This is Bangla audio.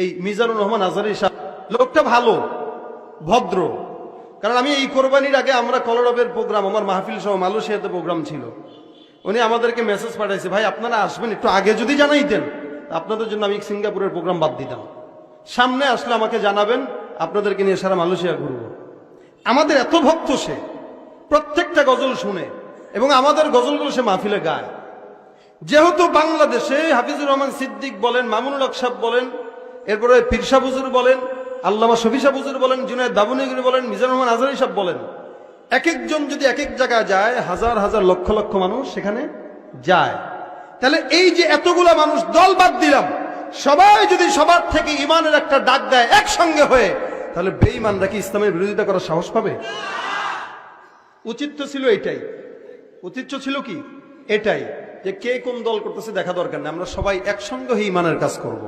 এই মিজানুর রহমান আজহারী সাহেব লোকটা ভালো, ভদ্র। কারণ আমি এই কোরবানির আগে আমরা কলরবের প্রোগ্রাম, আমার মাহফিল সহ মালয়েশিয়াতে প্রোগ্রাম ছিল, উনি আমাদেরকে মেসেজ পাঠাইছে, ভাই আপনারা আসবেন, একটু আগে যদি জানাইতেন আপনাদের জন্য আমি সিঙ্গাপুরের প্রোগ্রাম বাদ দিতাম, সামনে আসলে আমাকে জানাবেন, আপনাদেরকে নিয়ে সারা মালয়েশিয়া ঘুরব। আমাদের এত ভক্ত সে, প্রত্যেকটা গজল শুনে এবং আমাদের গজলগুলো সে মাহফিলে গায়। যেহেতু বাংলাদেশে হাফিজুর রহমান সিদ্দিক বলেন, মামুনুল হক সাহেব বলেন, এরপরে পীর সাহেব হুজুর বলেন, আল্লামা শফি সাহেব হুজুর বলেন, জুনায়েদ বাবুনিগিরি বলেন, মিজানুর রহমান আজহারী সাহেব বলেন, এক একজন যদি এক এক জায়গায় যায়, হাজার হাজার লক্ষ লক্ষ মানুষ সেখানে যায়। তাহলে এই যে এতগুলা মানুষ দল বাদ দিলাম, সবাই যদি সবার থেকে ইমানের একটা ডাক দেয় একসঙ্গে হয়ে, তাহলে বেঈমানরা কি ইসলামের বিরোধিতা করার সাহস পাবে? উচিত তো ছিল এটাই, উচিত ছিল কি এটাই, যে কে কোন দল করতেছে দেখা দরকার নেই, আমরা সবাই একসঙ্গে হয়ে ইমানের কাজ করব।